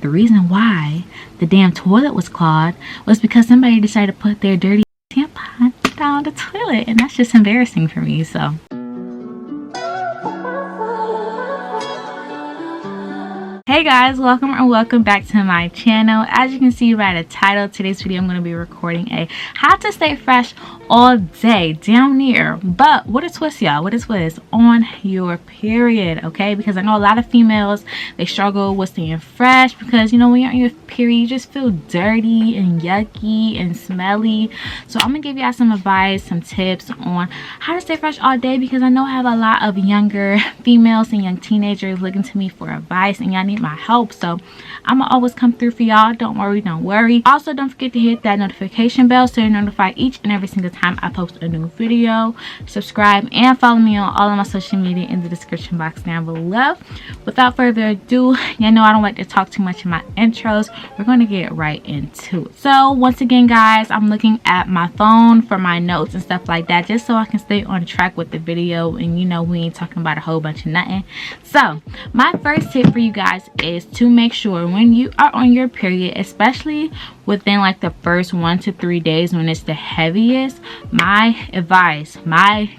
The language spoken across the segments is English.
The reason why the damn toilet was clogged was because somebody decided to put their dirty tampon down the toilet, and that's just embarrassing for me. So hey guys, welcome back to my channel. As you can see by the title, today's video I'm going to be recording a how to stay fresh all day down near, but what a twist, y'all, what a twist, on your period. Okay, because I know a lot of females, they struggle with staying fresh because, you know, when you're on your period you just feel dirty and yucky and smelly. So I'm gonna give y'all some advice, some tips on how to stay fresh all day, because I know I have a lot of younger females and young teenagers looking to me for advice, and y'all need my help. So I'm gonna always come through for y'all. Don't worry. Also, don't forget to hit that notification bell so you're notified each and every single time I post a new video. Subscribe and follow me on all of my social media in the description box down below. Without further ado, you know I don't like to talk too much in my intros. We're going to get right into it. So once again guys, I'm looking at my phone for my notes and stuff like that, just so I can stay on track with the video, and you know we ain't talking about a whole bunch of nothing. So my first tip for you guys is to make sure when you are on your period, especially within like the first 1 to 3 days when it's the heaviest, my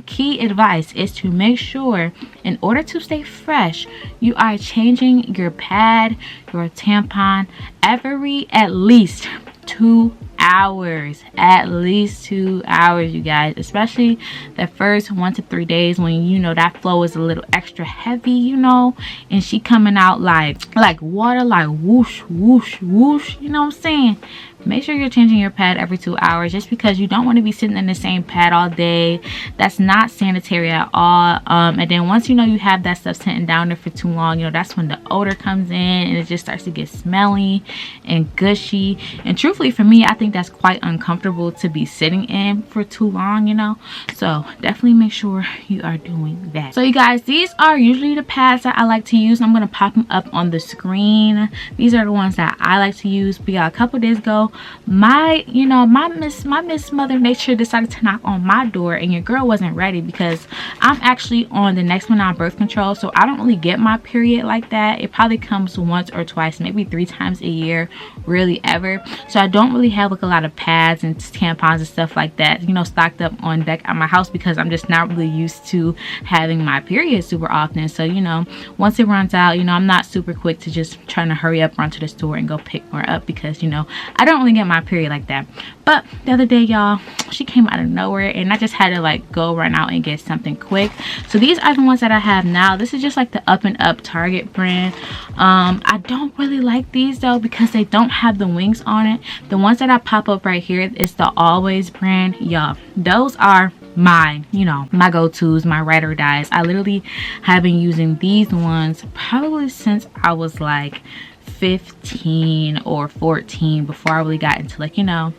key advice is to make sure, in order to stay fresh, you are changing your pad, your tampon every at least 2 hours. At least 2 hours, you guys, especially the first 1 to 3 days when you know that flow is a little extra heavy, you know, and she coming out like water, like whoosh whoosh whoosh, you know what I'm saying? Make sure you're changing your pad every 2 hours, just because you don't want to be sitting in the same pad all day. That's not sanitary at all. And then once you know you have that stuff sitting down there for too long, you know, that's when the odor comes in and it just starts to get smelly and gushy. And truthfully for me, I think that's quite uncomfortable to be sitting in for too long, you know. So definitely make sure you are doing that. So you guys, these are usually the pads that I like to use. I'm going to pop them up on the screen. These are the ones that I like to use. But yeah, a couple days ago, my Miss Mother Nature decided to knock on my door, and your girl wasn't ready because I'm actually on the next one on birth control, so I don't really get my period like that. It probably comes once or twice, maybe 3 times a year, really ever. So I don't really have like a lot of pads and tampons and stuff like that, you know, stocked up on deck at my house, because I'm just not really used to having my period super often. So, you know, once it runs out, you know, I'm not super quick to just trying to hurry up, run to the store and go pick more up, because, you know, I don't really get my period like that. But the other day, y'all, she came out of nowhere and I just had to like go run out and get something quick. So these are the ones that I have now. This is just like the Up and Up Target brand. I don't really like these though because they don't have the wings on it. The ones that I pop up right here is the Always brand. Y'all, those are my, you know, my go-to's, my ride or dies. I literally have been using these ones probably since I was like 15 or 14, before I really got into like, you know,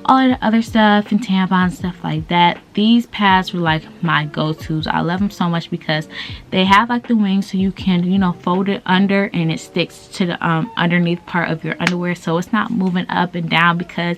all of the other stuff and tampons, stuff like that. These pads were like my go-to's. I love them so much because they have like the wings, so you can, you know, fold it under and it sticks to the underneath part of your underwear, so it's not moving up and down. Because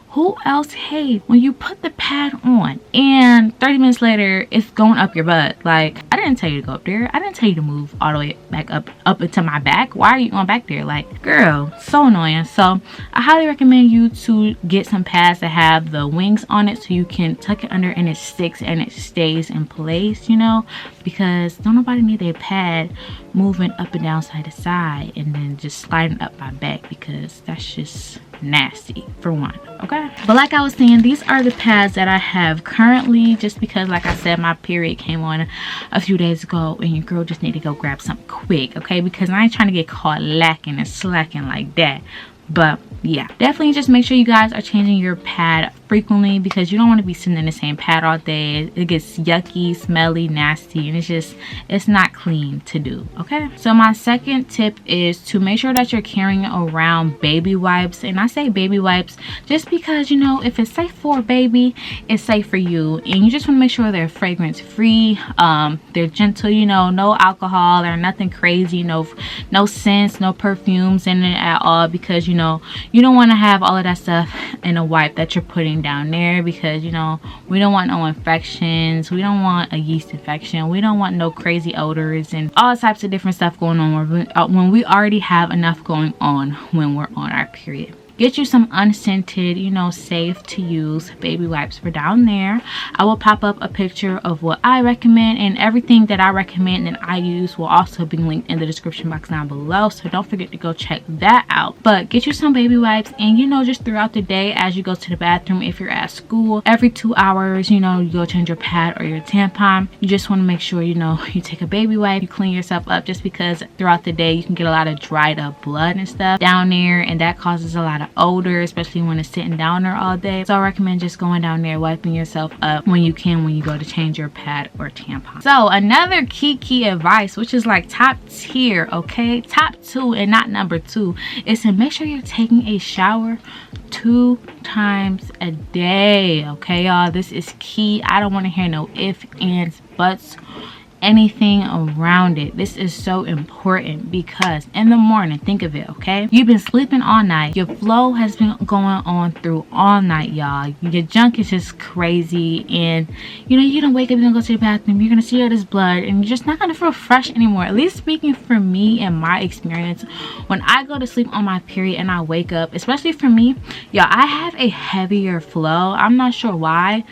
who else hates when you put the pad on and 30 minutes later it's going up your butt? Like, I didn't tell you to go up there. I didn't tell you to move all the way back up into my back. Why are you going back there? Like, girl, so annoying. So I highly recommend you to get some pads that have the wings on it, so you can tuck it under and it sticks and it stays in place, you know, because don't nobody need a pad moving up and down side to side and then just sliding up my back, because that's just nasty for one. Okay, but like I was saying, these are the pads that I have currently, just because like I said, my period came on a few days ago and your girl just need to go grab something quick. Okay, because I ain't trying to get caught lacking and slacking like that. But yeah, definitely just make sure you guys are changing your pad frequently, because you don't want to be sitting in the same pad all day. It gets yucky, smelly, nasty, and it's not clean to do. Okay, so my second tip is to make sure that you're carrying around baby wipes. And I say baby wipes just because, you know, if it's safe for a baby, it's safe for you, and you just want to make sure they're fragrance free, they're gentle, you know, no alcohol or nothing crazy, no scents, no perfumes in it at all, because you know you don't want to have all of that stuff in a wipe that you're putting down there, because you know we don't want no infections, we don't want a yeast infection, we don't want no crazy odors and all types of different stuff going on when we already have enough going on when we're on our period. Get you some unscented, you know, safe to use baby wipes for down there. I will pop up a picture of what I recommend, and everything that I recommend and I use will also be linked in the description box down below, so don't forget to go check that out. But get you some baby wipes, and you know, just throughout the day as you go to the bathroom, if you're at school, every 2 hours, you know, you go change your pad or your tampon, you just want to make sure, you know, you take a baby wipe, you clean yourself up, just because throughout the day you can get a lot of dried up blood and stuff down there, and that causes a lot of odor, especially when it's sitting down there all day. So I recommend just going down there, wiping yourself up when you can, when you go to change your pad or tampon. So another key advice, which is like top tier, okay, top 2 and not number 2, is to make sure you're taking a shower 2 times a day. Okay, y'all, this is key. I don't want to hear no ifs, ands, buts, anything around it. This is so important, because in the morning, think of it, okay, you've been sleeping all night, your flow has been going on through all night, y'all, your junk is just crazy, and you know, you're gonna wake up, you're gonna go to the bathroom, you're gonna see all this blood, and you're just not gonna feel fresh anymore. At least speaking for me and my experience, when I go to sleep on my period and I wake up, especially for me, y'all, I have a heavier flow. I'm not sure why.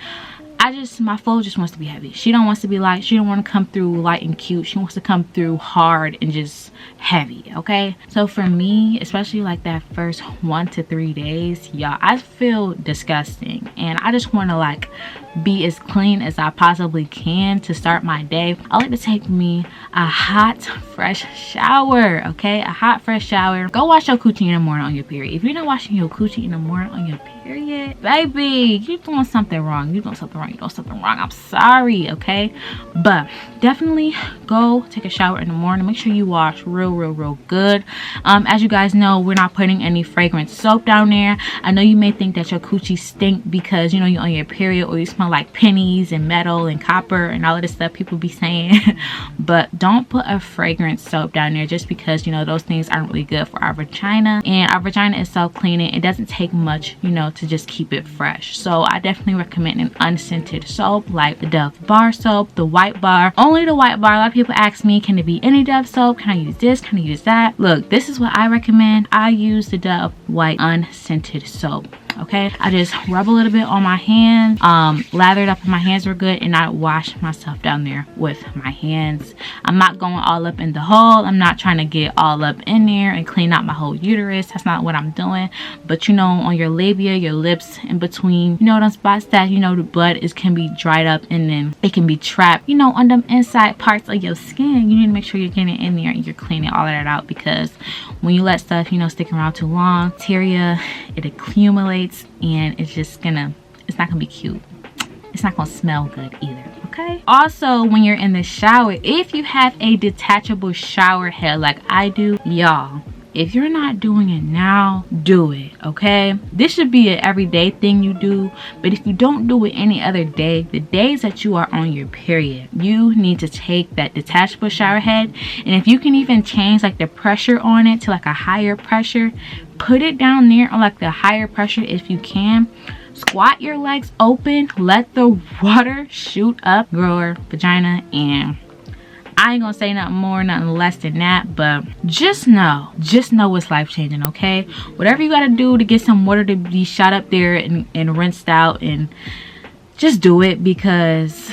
My flow just wants to be heavy. She don't wants to be light. She don't want to come through light and cute. She wants to come through hard and just heavy, okay? So for me, especially like that first 1 to 3 days, y'all, I feel disgusting, and I just want to like be as clean as I possibly can to start my day. I like to take me a hot fresh shower, okay? A hot fresh shower. Go wash your coochie in the morning on your period. If you're not washing your coochie in the morning on your period, baby, you're doing something wrong. You're doing something wrong. You're doing something wrong. I'm sorry, okay? But definitely go take a shower in the morning. Make sure you wash real good. As you guys know, we're not putting any fragrance soap down there. I know you may think that your coochie stink because, you know, you're on your period, or you smell like pennies and metal and copper and all of this stuff people be saying. But don't put a fragrance soap down there, just because, you know, those things aren't really good for our vagina, and our vagina is self-cleaning. It doesn't take much, you know, to just keep it fresh. So I definitely recommend an unscented soap like the Dove bar soap, the white bar. Only the white bar. A lot of people ask me, can it be any Dove soap? Can I use this? Can I use that? Look, this is what I recommend. I use the Dove white unscented soap. Okay, I just rub a little bit on my hands, lather it up in my hands real good, and I wash myself down there with my hands. I'm not going all up in the hole. I'm not trying to get all up in there and clean out my whole uterus. That's not what I'm doing. But you know, on your labia, your lips, in between, you know, those spots that, you know, the blood can be dried up, and then it can be trapped, you know, on them inside parts of your skin. You need to make sure you're getting in there and you're cleaning all of that out, because when you let stuff, you know, stick around too long, bacteria, it accumulates, and it's not gonna be cute. It's not gonna smell good either, okay? Also, when you're in the shower, if you have a detachable shower head like I do, y'all, if you're not doing it now, do it, okay? This should be an everyday thing you do, but if you don't do it any other day, the days that you are on your period, you need to take that detachable shower head, and if you can even change like the pressure on it to like a higher pressure, put it down there on like the higher pressure if you can. Squat your legs open, let the water shoot up your vagina, and I ain't gonna say nothing more, nothing less than that, but just know it's life-changing, okay? Whatever you gotta do to get some water to be shot up there and rinsed out, and just do it, because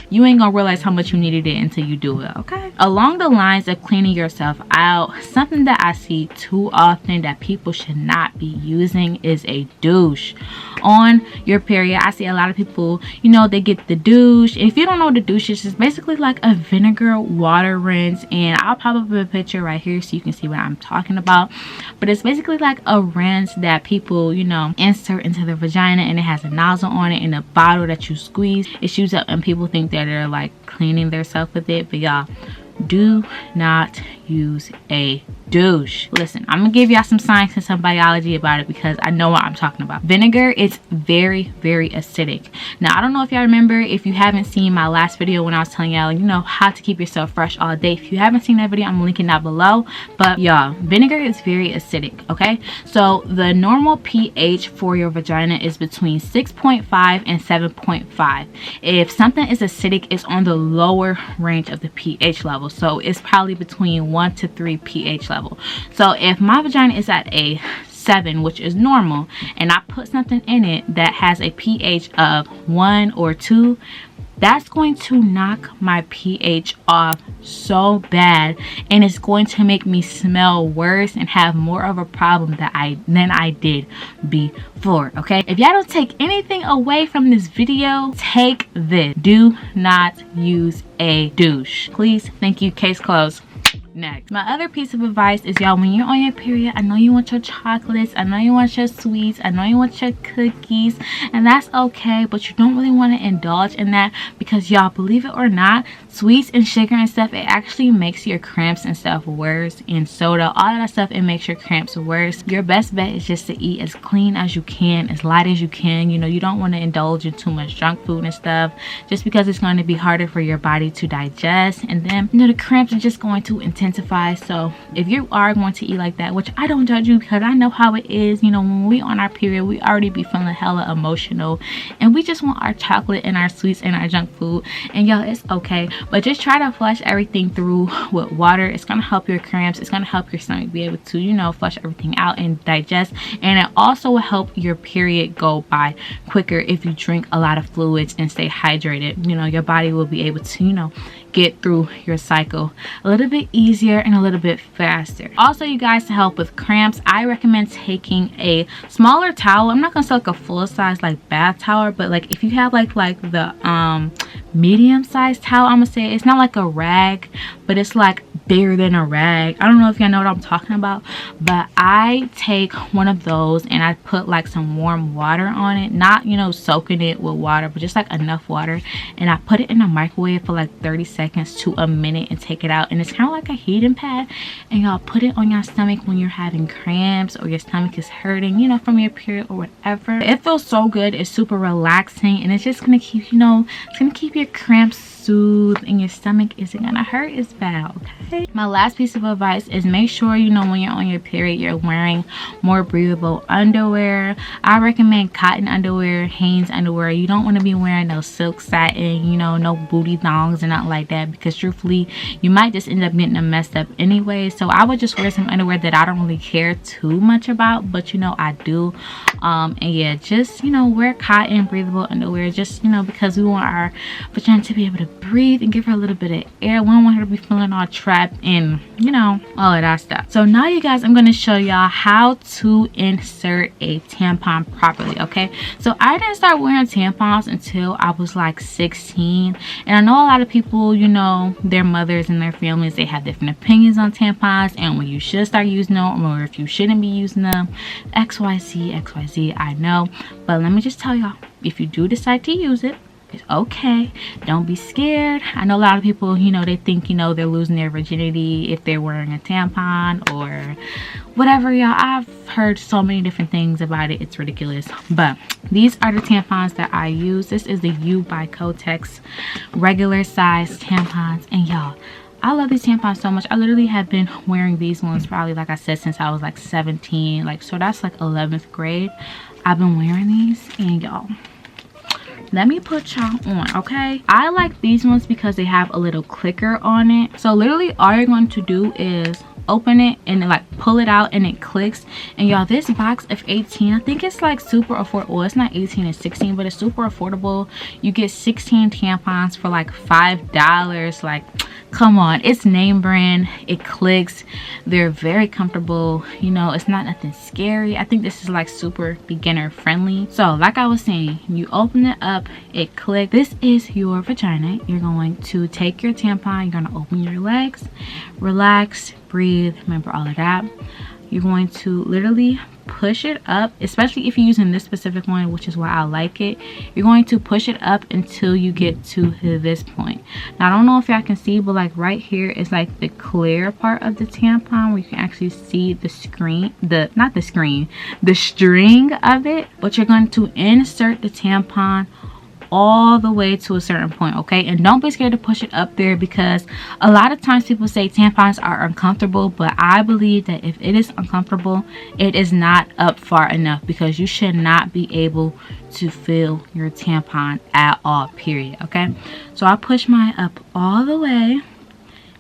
you ain't gonna realize how much you needed it until you do it, okay? Along the lines of cleaning yourself out, something that I see too often that people should not be using is a douche on your period. I see a lot of people, you know, they get the douche. If you don't know what the douche is, it's basically like a vinegar water rinse, and I'll pop up a picture right here so you can see what I'm talking about. But it's basically like a rinse that people, you know, insert into their vagina, and it has a nozzle on it and a bottle that you squeeze. It shoots up, and people think that they're like cleaning themselves with it, but y'all, do not use a douche. Listen, I'm gonna give y'all some science and some biology about it because I know what I'm talking about. Vinegar is very, very acidic. Now, I don't know if y'all remember, if you haven't seen my last video when I was telling y'all, you know, how to keep yourself fresh all day. If you haven't seen that video, I'm linking down below. But y'all, vinegar is very acidic, okay? So the normal pH for your vagina is between 6.5 and 7.5. If something is acidic, it's on the lower range of the pH level. So it's probably between 1 to 3 pH level. So if my vagina is at a 7, which is normal, and I put something in it that has a pH of 1 or 2, that's going to knock my pH off so bad, and it's going to make me smell worse and have more of a problem than I did before. Okay, if y'all don't take anything away from this video, take this: do not use a douche, please. Thank you. Case closed. Next, my other piece of advice is, y'all, when you're on your period, I know you want your chocolates, I know you want your sweets, I know you want your cookies, and that's okay, but you don't really want to indulge in that because, y'all, believe it or not, sweets and sugar and stuff, it actually makes your cramps and stuff worse, and soda, all of that stuff, it makes your cramps worse. Your best bet is just to eat as clean as you can, as light as you can. You know, you don't want to indulge in too much junk food and stuff just because it's going to be harder for your body to digest, and then, you know, the cramps are just going to intensify. So if you are going to eat like that, which I don't judge you because I know how it is, you know, when we on our period, we already be feeling hella emotional and we just want our chocolate and our sweets and our junk food, and y'all, it's okay, but just try to flush everything through with water. It's gonna help your cramps, it's gonna help your stomach be able to, you know, flush everything out and digest, and it also will help your period go by quicker if you drink a lot of fluids and stay hydrated. You know, your body will be able to, you know, get through your cycle a little bit easier and a little bit faster. Also, you guys, to help with cramps, I recommend taking a smaller towel. I'm not gonna say like a full size like bath towel, but like if you have like the medium sized towel, I'm gonna say, it's not like a rag, but it's like bigger than a rag. I don't know if y'all know what I'm talking about, but I take one of those and I put like some warm water on it, not, you know, soaking it with water, but just like enough water, and I put it in the microwave for like 30 seconds to a minute and take it out, and it's kind of like a heating pad, and y'all put it on your stomach when you're having cramps or your stomach is hurting, you know, from your period or whatever. It feels so good, it's super relaxing, and it's just gonna keep, you know, it's gonna keep your cramps soothed and your stomach isn't gonna hurt as bad. Okay, my last piece of advice is make sure, you know, when you're on your period, you're wearing more breathable underwear. I recommend cotton underwear, Hanes underwear. You don't want to be wearing no silk satin, you know, no booty thongs and not like that, because truthfully you might just end up getting them messed up anyway. So I would just wear some underwear that I don't really care too much about, but you know, I do. And yeah, just, you know, wear cotton breathable underwear, just, you know, because we want our vagina to be able to breathe and give her a little bit of air. We don't want her to be feeling all trapped in, you know, all of that stuff. So now, you guys, I'm going to show y'all how to insert a tampon properly. Okay, so I didn't start wearing tampons until I was like 16, and I know a lot of people, you know, their mothers and their families, they have different opinions on tampons and when you should start using them or if you shouldn't be using them, XYZ, I know, but let me just tell y'all, if you do decide to use it, it's okay. Don't be scared. I know a lot of people, you know, they think, you know, they're losing their virginity if they're wearing a tampon or whatever, y'all. I've heard so many different things about it. It's ridiculous. But these are the tampons that I use. This is the U by Kotex regular size tampons, and y'all, I love these tampons so much. I literally have been wearing these ones probably, like I said, since I was like 17. Like, so that's like 11th grade. I've been wearing these, and y'all, let me put y'all on, okay? I like these ones because they have a little clicker on it. So literally all you're going to do is open it and like pull it out and it clicks. And y'all, this box of 18, I think it's like super affordable. Well, it's not 18, it's 16, but it's super affordable. You get 16 tampons for like $5. Like, come on, it's name brand, it clicks, they're very comfortable, you know, it's not nothing scary. I think this is like super beginner friendly. So like I was saying, you open it up, it clicks. This is your vagina. You're going to take your tampon, you're going to open your legs, relax, breathe, remember all of that. you're going to literally push it up, especially if you're using this specific one, which is why I like it. You're going to push it up until you get to this point. Now I don't know if y'all can see, but like right here is like the clear part of the tampon where you can actually see the screen, the string of it. But you're going to insert the tampon all the way to a certain point, okay? And don't be scared to push it up there, because a lot of times people say tampons are uncomfortable, but I believe that if it is uncomfortable, it is not up far enough, because you should not be able to feel your tampon at all, period, okay? So I push mine up all the way,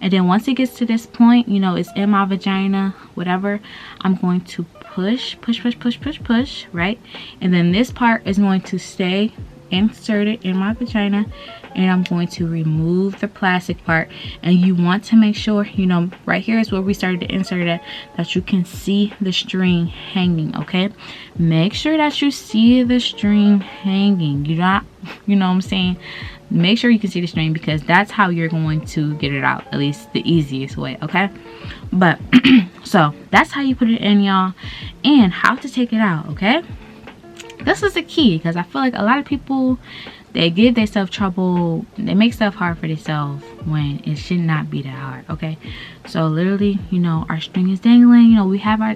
and then once it gets to this point, you know, it's in my vagina, whatever, I'm going to push, right? And then this part is going to stay inserted in my vagina, and I'm going to remove the plastic part. And you want to make sure, you know, right here is where we started to insert it, that you can see the string hanging, okay? Make sure that you see the string hanging. You know what I'm saying? Make sure you can see the string, because that's how you're going to get it out, at least the easiest way, okay? But so that's how you put it in, y'all, and how to take it out, okay? This is the key, because I feel like a lot of people, they give themselves trouble, they make stuff hard for themselves when it should not be that hard, okay? So literally, you know, our string is dangling, you know, we've had our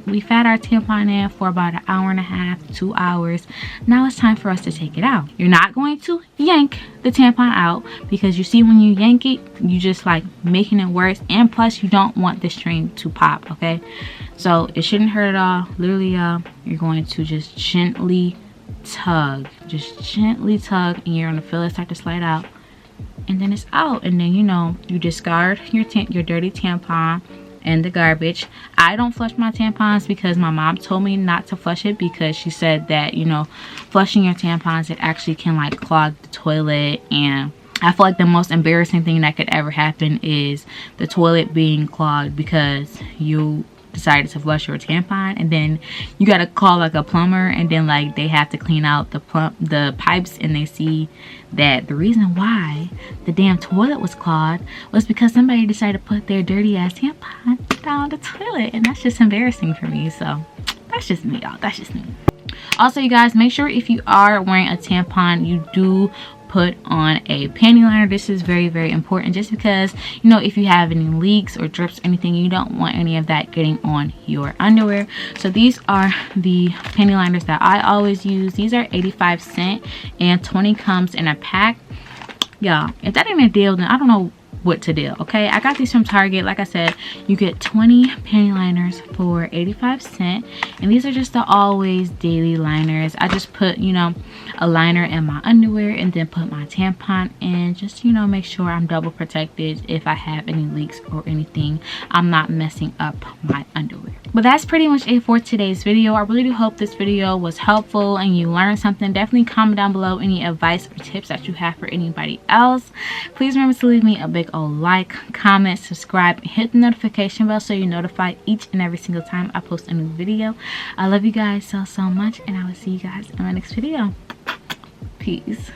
tampon in for about an hour and a half, 2 hours. Now it's time for us to take it out. You're not going to yank the tampon out, because you see when you yank it, you just like making it worse, and plus you don't want the string to pop, okay? So it shouldn't hurt at all. Literally, you're going to just gently tug, and you're gonna feel it start to slide out, and then it's out. And then, you know, you discard your dirty tampon in the garbage. I don't flush my tampons because my mom told me not to flush it, because she said that, you know, flushing your tampons, it actually can like clog the toilet. And I feel like the most embarrassing thing that could ever happen is the toilet being clogged because you decided to flush your tampon, and then you gotta call like a plumber, and then like they have to clean out the pipes, and they see that the reason why the damn toilet was clogged was because somebody decided to put their dirty ass tampon down the toilet. And that's just embarrassing for me. So that's just me, y'all. That's just me. Also, you guys, make sure if you are wearing a tampon, you do put on a panty liner. This is very, very important, just because, you know, if you have any leaks or drips, anything, you don't want any of that getting on your underwear. So these are the panty liners that I always use. These are 85 cents, and 20 comes in a pack. Y'all, if that ain't a deal, then I don't know what to do, okay? I got these from Target. Like I said, you get 20 panty liners for 85 cents, and these are just the always daily liners. I just put, you know, a liner in my underwear, and then put my tampon in, just, you know, make sure I'm double protected. If I have any leaks or anything, I'm not messing up my underwear. But that's pretty much it for today's video. I really do hope this video was helpful and you learned something. Definitely comment down below any advice or tips that you have for anybody else. Please remember to leave me a big old like, comment, subscribe, and hit the notification bell so you're notified each and every single time I post a new video. I love you guys so much, and I will see you guys in my next video. Peace.